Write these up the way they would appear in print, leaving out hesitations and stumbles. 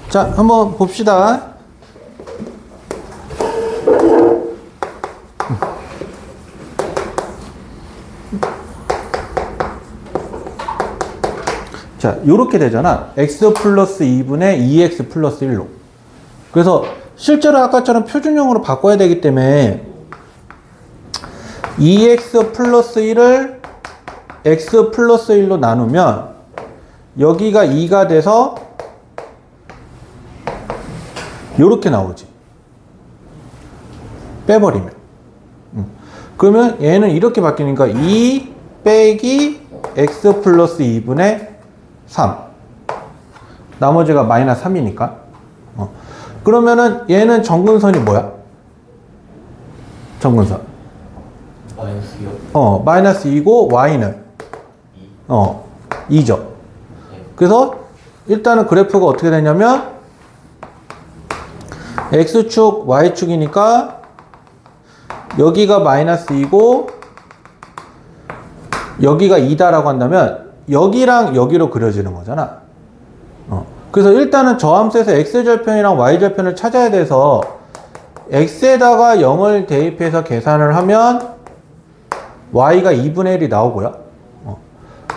자, 한번 봅시다. 자, 요렇게 되잖아. x 플러스 2분의 2x 플러스 1로. 그래서 실제로 아까처럼 표준형으로 바꿔야 되기 때문에 2x 플러스 1을 x 플러스 1로 나누면 여기가 2가 돼서 요렇게 나오지. 빼버리면. 그러면 얘는 이렇게 바뀌니까 2 빼기 x 플러스 2분의 3. 나머지가 마이너스 3이니까. 그러면은 얘는 정근선이 뭐야? 정근선. 마이너스 2요. 마이너스 2고 y는 2죠. 그래서 일단은 그래프가 어떻게 되냐면 x축, y축이니까 여기가 마이너스 2고 여기가 2다라고 한다면 여기랑 여기로 그려지는 거잖아. 그래서 일단은 저 함수에서 x절편이랑 y절편을 찾아야 돼서 x에다가 0을 대입해서 계산을 하면 y가 2분의 1이 나오고요.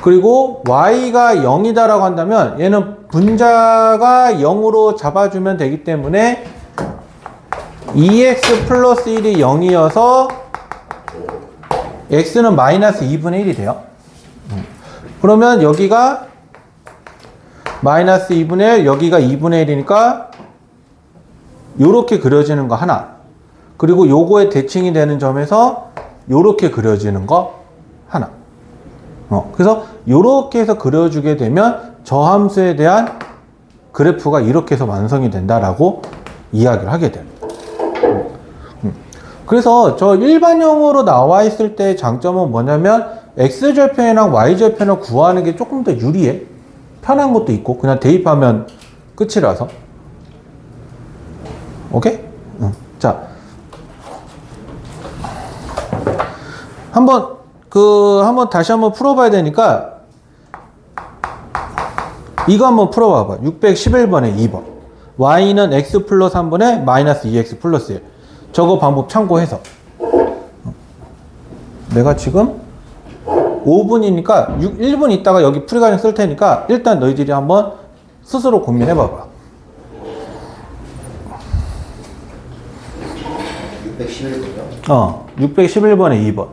그리고 y가 0이다라고 한다면 얘는 분자가 0으로 잡아주면 되기 때문에 2x 플러스 1이 0이어서 x는 마이너스 2분의 1이 돼요. 그러면 여기가 마이너스 2분의 1, 여기가 2분의 1이니까 요렇게 그려지는 거 하나. 그리고 요거의 대칭이 되는 점에서 요렇게 그려지는 거 하나. 그래서 요렇게 해서 그려주게 되면 저 함수에 대한 그래프가 이렇게 해서 완성이 된다라고 이야기를 하게 됩니다. 그래서 저 일반형으로 나와 있을 때의 장점은 뭐냐면 x절편이랑 y절편을 구하는 게 조금 더 유리해. 편한 것도 있고 그냥 대입하면 끝이라서. 오케이? 자, 한번 다시 한번 풀어봐야 되니까 이거 한번 풀어봐봐. 611번에 2번. y는 x 플러스 3분의 마이너스 2x 플러스 1. 저거 방법 참고해서. 내가 지금 5분이니까 1분 있다가 여기 풀이과정 쓸 테니까 일단 너희들이 한번 스스로 고민해봐봐. 611번이요? 611번에 2번.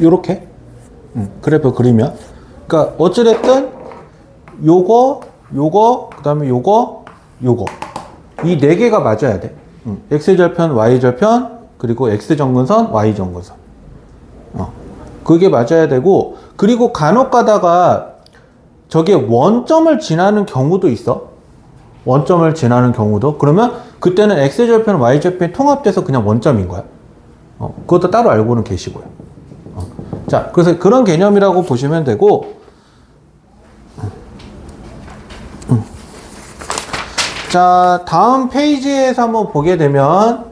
요렇게 그래프 그리면, 그러니까 어찌됐든 요거 그 다음에 요거 이 네 개가 맞아야 돼. x절편 y절편 그리고 x정근선 y정근선, 그게 맞아야 되고, 그리고 간혹 가다가 저게 원점을 지나는 경우도 있어. 원점을 지나는 경우도. 그러면 그때는 x절편 y절편이 통합돼서 그냥 원점인 거야. 그것도 따로 알고는 계시고요. 자, 그래서 그런 개념이라고 보시면 되고, 자, 다음 페이지에서 한번 보게 되면,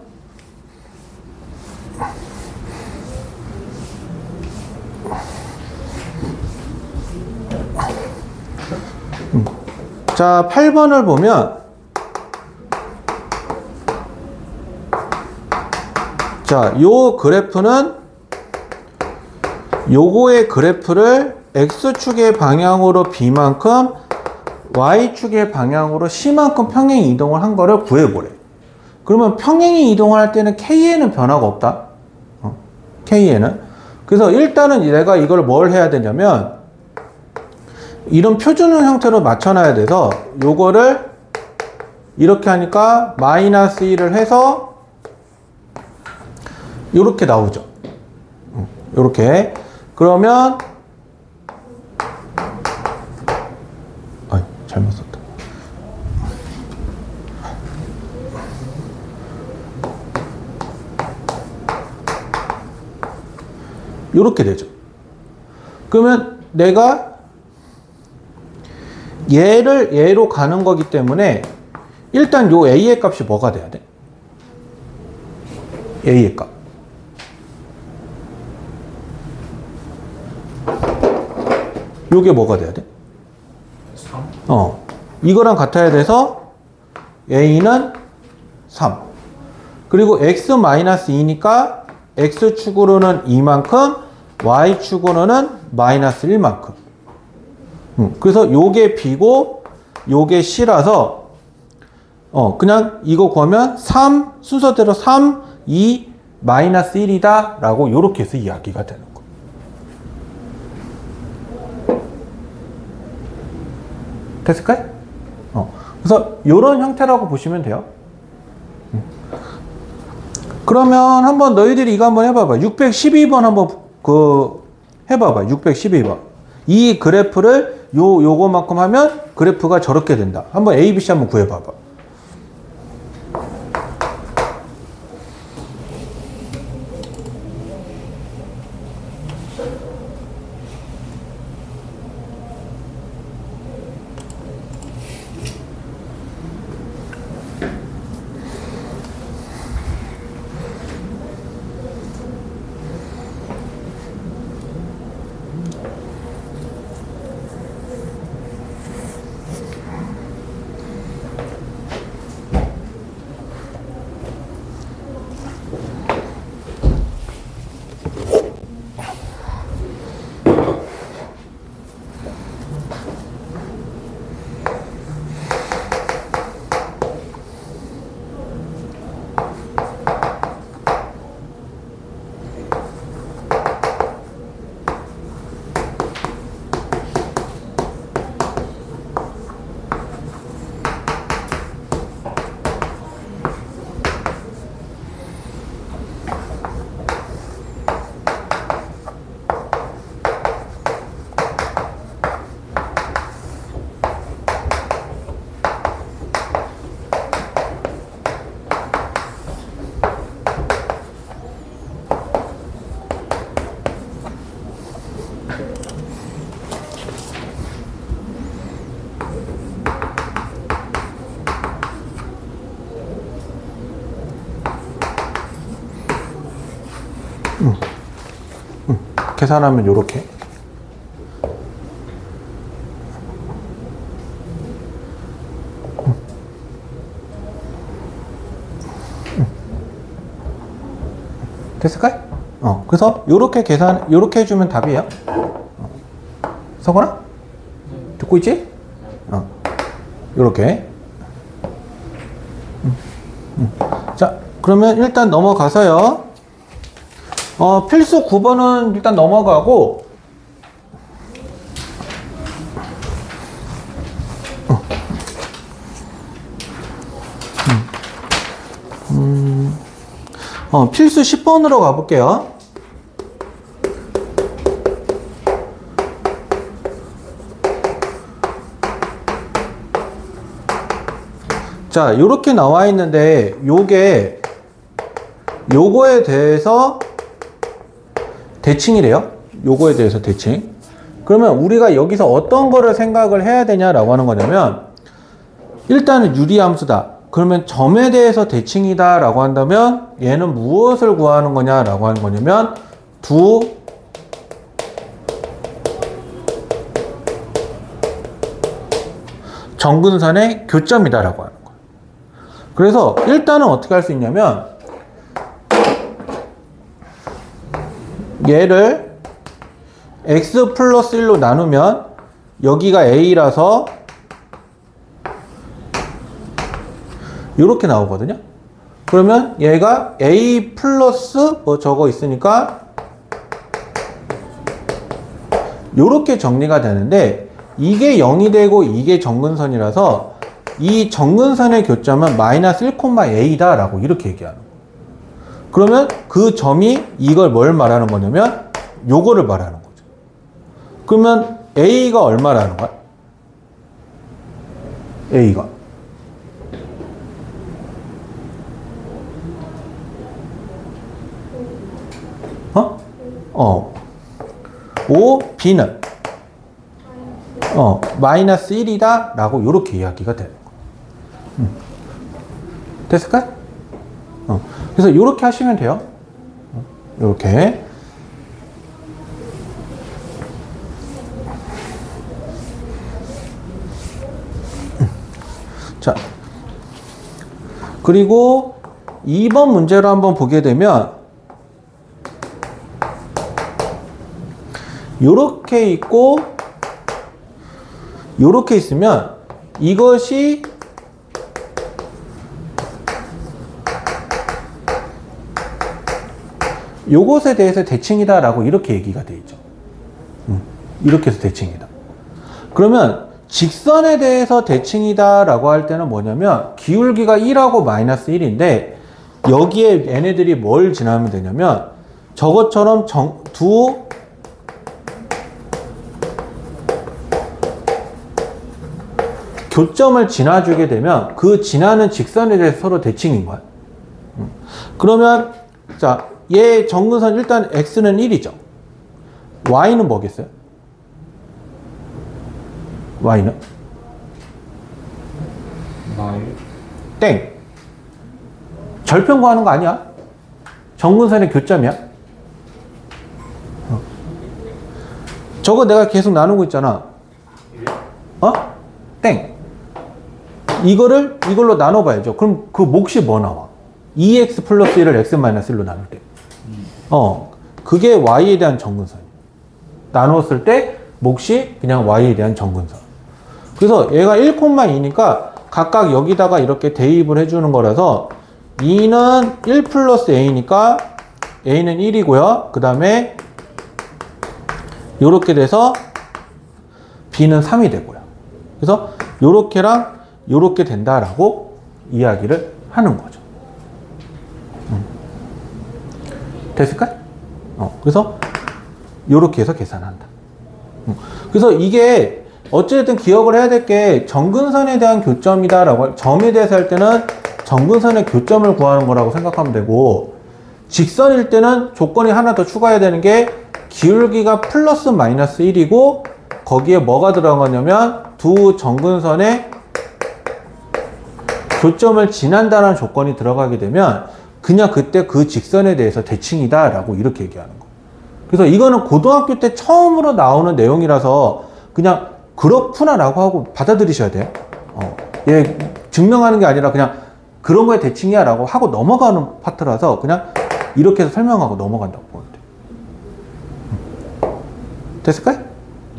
자, 8번을 보면, 자, 요 그래프는 요거의 그래프를 x축의 방향으로 b만큼 y축의 방향으로 c만큼 평행 이동을 한 거를 구해보래. 그러면 평행이 이동을 할 때는 k에는 변화가 없다. k에는. 그래서 일단은 내가 이걸 뭘 해야 되냐면, 이런 표준형 형태로 맞춰놔야 돼서 요거를 이렇게 하니까 마이너스 1을 해서 요렇게 나오죠. 요렇게. 그러면 잘못 썼다. 요렇게 되죠. 그러면 내가 얘로 가는 거기 때문에 일단 요 a의 값이 뭐가 돼야 돼? a의 값. 요게 뭐가 돼야 돼? 3. 이거랑 같아야 돼서 a는 3. 그리고 x-2니까 x축으로는 2만큼, y축으로는 마이너스 1만큼. 그래서 요게 b고 요게 c라서 그냥 이거 구하면 3, 순서대로 3, 2, 마이너스 1이다 라고 요렇게 해서 이야기가 되는 거. 됐을까요? 그래서 요런 형태라고 보시면 돼요. 그러면 한번 너희들이 이거 한번 해봐봐. 612번 한번 해봐봐. 612번. 이 그래프를 요거만큼 하면 그래프가 저렇게 된다. 한번 A, B, C 한번 구해봐봐. 계산하면 요렇게. 됐을까요? 그래서 요렇게 요렇게 해주면 답이에요. 서건아? 듣고 있지? 요렇게. 자, 그러면 일단 넘어가서요. 필수 9번은 일단 넘어가고, 필수 10번으로 가볼게요. 자, 이렇게 나와 있는데, 요거에 대해서 대칭이래요. 요거에 대해서 대칭. 그러면 우리가 여기서 어떤 거를 생각을 해야 되냐라고 하는 거냐면, 일단은 유리함수다. 그러면 점에 대해서 대칭이다 라고 한다면 얘는 무엇을 구하는 거냐라고 하는 거냐면 두 정근선의 교점이다 라고 하는 거예요. 그래서 일단은 어떻게 할 수 있냐면 얘를 x 플러스 1로 나누면 여기가 a라서 이렇게 나오거든요. 그러면 얘가 a 플러스 뭐 저거 있으니까 이렇게 정리가 되는데 이게 0이 되고 이게 정근선이라서 이 정근선의 교점은 마이너스 1,a다 라고 이렇게 얘기하는 거예요. 그러면 그 점이 이걸 뭘 말하는 거냐면 요거를 말하는 거죠. 그러면 a가 얼마라는 거야? a가 b는 마이너스 1이다 라고 이렇게 이야기가 되는 거예요. 됐을까요? 그래서 이렇게 하시면 돼요. 이렇게. 자, 그리고 2번 문제로 한번 보게 되면 요렇게 있고 요렇게 있으면 이것이 요것에 대해서 대칭이다 라고 이렇게 얘기가 되어 있죠. 이렇게 해서 대칭이다. 그러면 직선에 대해서 대칭이다 라고 할 때는 뭐냐면 기울기가 1하고 마이너스 1인데 여기에 얘네들이 뭘 지나면 되냐면 저것처럼 두 교점을 지나주게 되면 그 지나는 직선에 대해서 서로 대칭인 거야. 그러면 자, 얘 정근선 일단 x는 1이죠. y는 뭐겠어요? y는? 땡. 절편 구하는 거 아니야? 정근선의 교점이야. 저거 내가 계속 나누고 있잖아. 땡. 이걸로 나눠봐야죠. 그럼 그 몫이 뭐 나와? 2x 플러스 1을 x 마이너스 1로 나눌 때. 그게 y에 대한 정근선이에요. 나누었을 때 몫이 그냥 y에 대한 정근선. 그래서 얘가 1,2니까 각각 여기다가 이렇게 대입을 해주는 거라서 2는 1 플러스 a니까 a는 1이고요. 그 다음에 요렇게 돼서 b는 3이 되고요. 그래서 요렇게랑 요렇게 된다라고 이야기를 하는 거죠. 됐을까요? 그래서 요렇게 해서 계산한다. 그래서 이게 어쨌든 기억을 해야 될 게 정근선에 대한 교점이다라고 점에 대해서 할 때는 정근선의 교점을 구하는 거라고 생각하면 되고 직선일 때는 조건이 하나 더 추가해야 되는 게 기울기가 플러스 마이너스 1이고 거기에 뭐가 들어가냐면 두 정근선의 교점을 지난다는 조건이 들어가게 되면 그냥 그때 그 직선에 대해서 대칭이다 라고 이렇게 얘기하는 거예요. 그래서 이거는 고등학교 때 처음으로 나오는 내용이라서 그냥 그렇구나 라고 하고 받아들이셔야 돼요. 얘 증명하는 게 아니라 그냥 그런 거에 대칭이야 라고 하고 넘어가는 파트라서 그냥 이렇게 해서 설명하고 넘어간다고 보면 돼요. 됐을까요?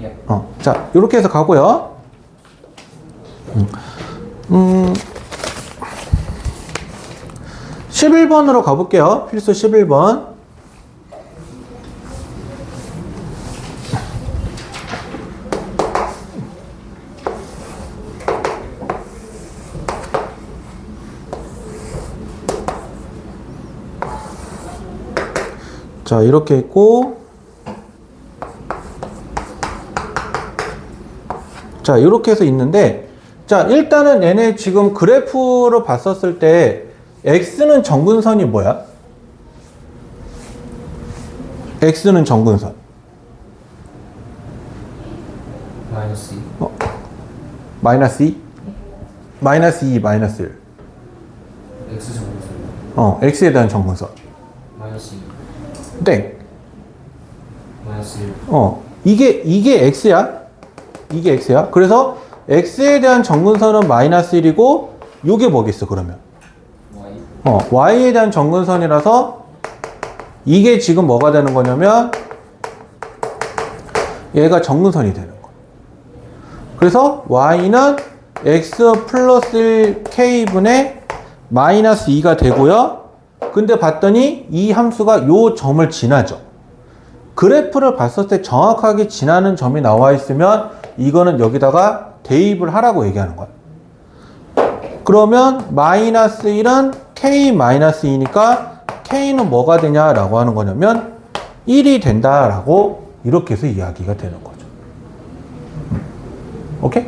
예. 자, 이렇게 해서 가고요. 11번으로 가볼게요. 필수 11번. 자, 이렇게 있고, 자, 이렇게 해서 있는데, 자, 일단은 얘네 지금 그래프로 봤었을 때, x는 정근선이 뭐야? x는 정근선. 마이너스 2. 마이너스 2? 마이너스 2, 마이너스 1. X 정근선. x에 대한 정근선. 마이너스 2. 땡. 마이너스 1. 이게 x야. 이게 x야. 그래서 x에 대한 정근선은 마이너스 1이고, 요게 뭐겠어, 그러면? Y. y에 대한 정근선이라서, 이게 지금 뭐가 되는 거냐면, 얘가 정근선이 되는 거야. 그래서 y는 x 플러스 1 k분의 마이너스 2가 되고요. 근데 봤더니 이 함수가 요 점을 지나죠. 그래프를 봤을 때 정확하게 지나는 점이 나와 있으면 이거는 여기다가 대입을 하라고 얘기하는 거야. 그러면 마이너스 1은 k 마이너스 2니까 k는 뭐가 되냐라고 하는 거냐면 1이 된다라고 이렇게 해서 이야기가 되는 거죠. 오케이?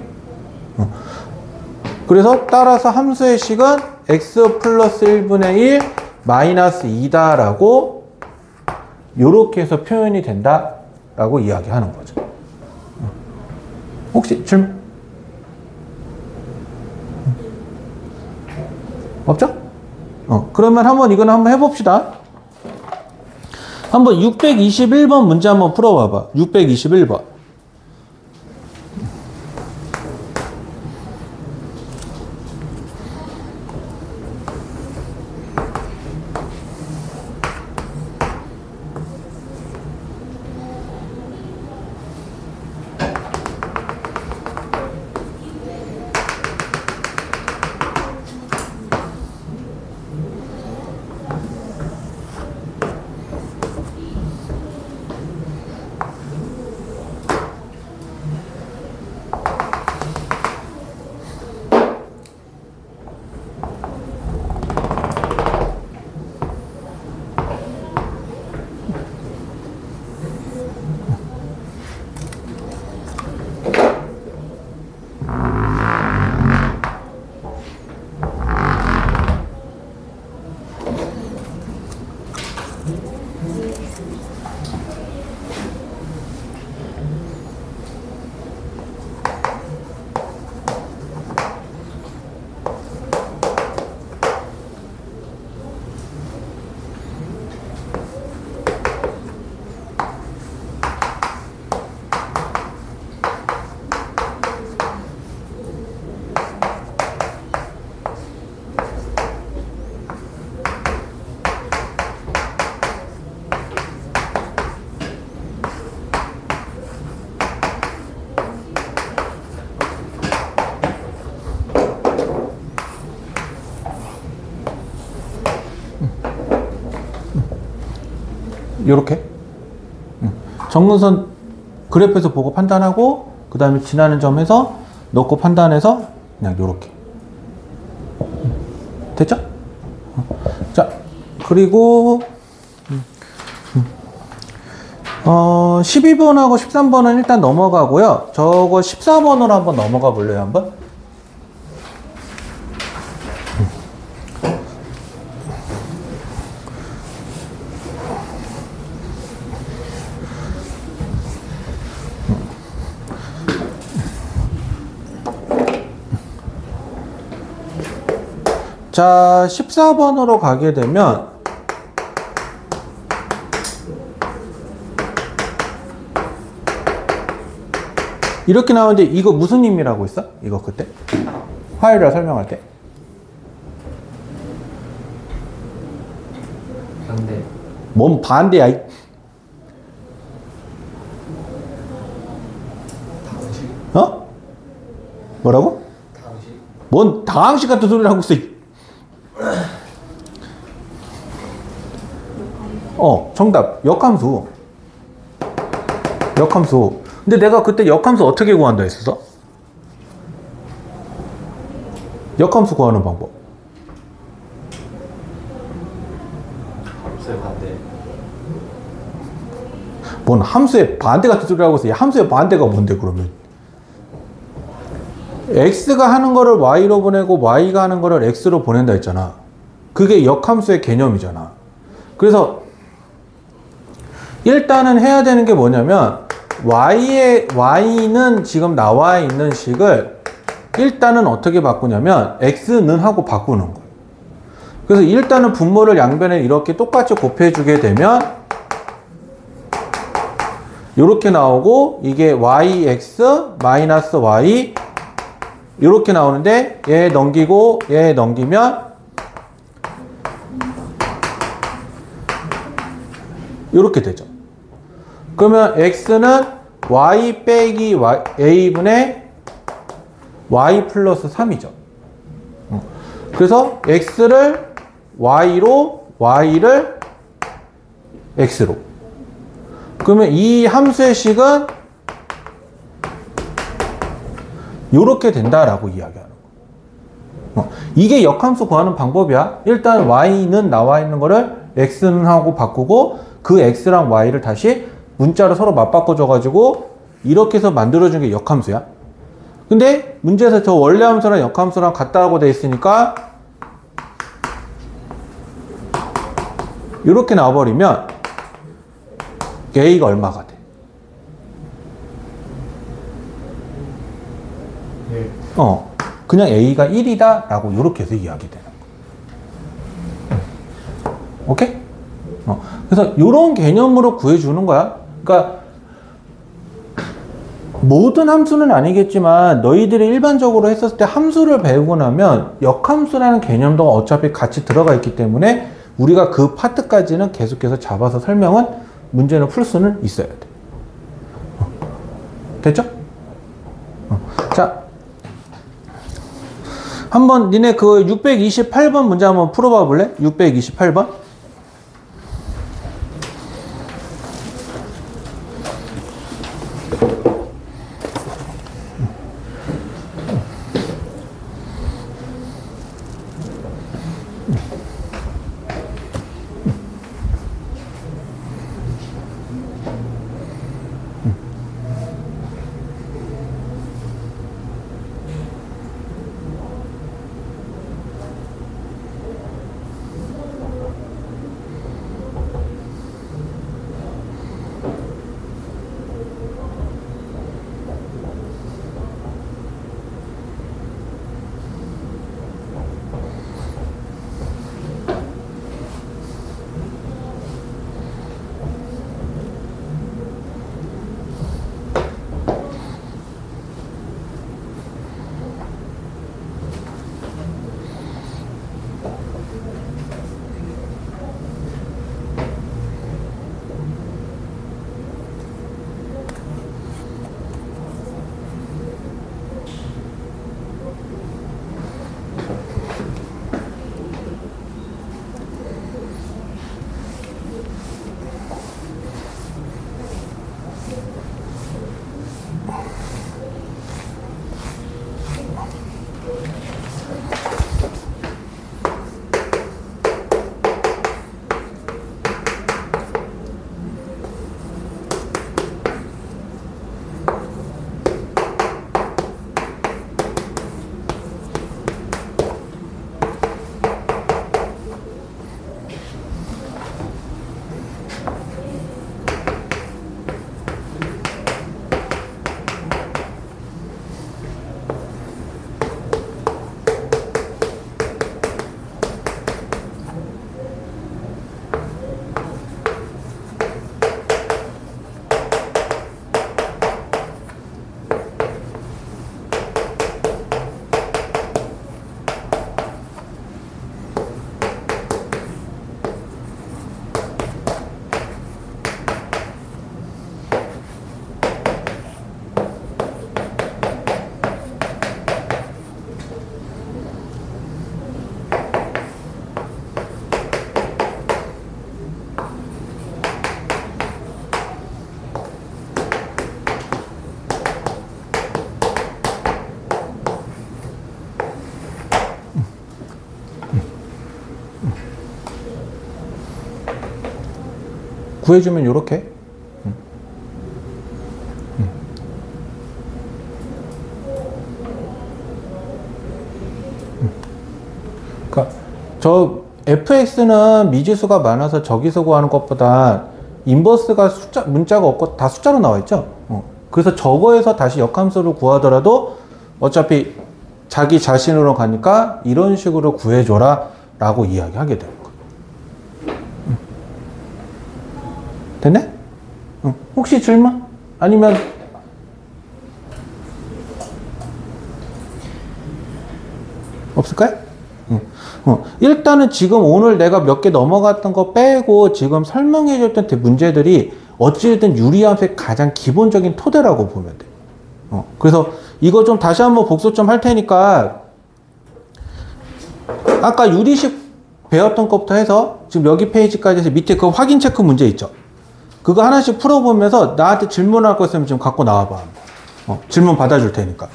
그래서 따라서 함수의 식은 x 플러스 1분의 1 마이너스 2다라고 요렇게 해서 표현이 된다라고 이야기하는 거죠. 혹시 질문? 없죠? 그러면 이거는 한번 해봅시다. 한번 621번 문제 한번 풀어봐봐. 621번. 요렇게 정근선 그래프에서 보고 판단하고 그 다음에 지나는 점에서 넣고 판단해서 그냥 요렇게 됐죠? 자, 그리고 12번하고 13번은 일단 넘어가고요. 저거 14번으로 한번 넘어가 볼래요, 한번? 자, 14번으로 가게 되면 이렇게 나오는데 이거 무슨 의미라고 했어? 이거 그때? 화요일에 설명할 때? 반대. 뭔 반대야? 당식. 뭐라고? 당식. 뭔 당항식 같은 소리를 하고 있어. 정답. 역함수. 역함수. 근데 내가 그때 역함수 어떻게 구한다 했었어? 역함수 구하는 방법. 함수의 반대. 뭔 함수의 반대 같은 소리 하고 있어. 이 함수의 반대가 뭔데 그러면? x가 하는 거를 y로 보내고 y가 하는 거를 x로 보낸다 했잖아. 그게 역함수의 개념이잖아. 그래서 일단은 해야 되는 게 뭐냐면 y는 지금 나와 있는 식을 일단은 어떻게 바꾸냐면 x는 하고 바꾸는 거예요. 그래서 일단은 분모를 양변에 이렇게 똑같이 곱해주게 되면 이렇게 나오고 이게 yx 마이너스 y 이렇게 나오는데 얘 넘기고 얘 넘기면 이렇게 되죠. 그러면 x는 y 빼기 a분의 y 플러스 3이죠. 그래서 x를 y로 y를 x로. 그러면 이 함수의 식은 이렇게 된다라고 이야기하는 거. 이게 역함수 구하는 방법이야. 일단 y는 나와 있는 거를 x는 하고 바꾸고 그 x랑 y를 다시 문자로 서로 맞바꿔줘가지고 이렇게 해서 만들어준 게 역함수야. 근데 문제에서 저 원래 함수랑 역함수랑 같다고 돼 있으니까 이렇게 나와버리면 a가 얼마가 돼? 네. 그냥 a가 1이다 라고 이렇게 해서 이야기 되는 거. 오케이? 그래서 이런 개념으로 구해주는 거야. 그러니까 모든 함수는 아니겠지만 너희들이 일반적으로 했었을 때 함수를 배우고 나면 역함수라는 개념도 어차피 같이 들어가 있기 때문에 우리가 그 파트까지는 계속해서 잡아서 설명은 문제는 풀 수는 있어야 돼. 됐죠? 자, 한번 니네 그 628번 문제 한번 풀어봐 볼래? 628번. 구해주면 요렇게 그러니까 저 fx는 미지수가 많아서 저기서 구하는 것보다 인버스가 숫자, 문자가 없고 다 숫자로 나와 있죠. 그래서 저거에서 다시 역함수를 구하더라도 어차피 자기 자신으로 가니까 이런 식으로 구해줘라 라고 이야기하게 되는 거예요. 됐네? 혹시 질문? 아니면 없을까요? 일단은 지금 오늘 내가 몇 개 넘어갔던 거 빼고 지금 설명해 줬던 문제들이 어찌됐든 유리함수의 가장 기본적인 토대라고 보면 돼요. 그래서 이거 좀 다시 한번 복습 좀 할 테니까 아까 유리식 배웠던 것부터 해서 지금 여기 페이지까지 해서 밑에 그 확인 체크 문제 있죠. 그거 하나씩 풀어보면서 나한테 질문할 거 있으면 좀 갖고 나와봐. 질문 받아줄 테니까.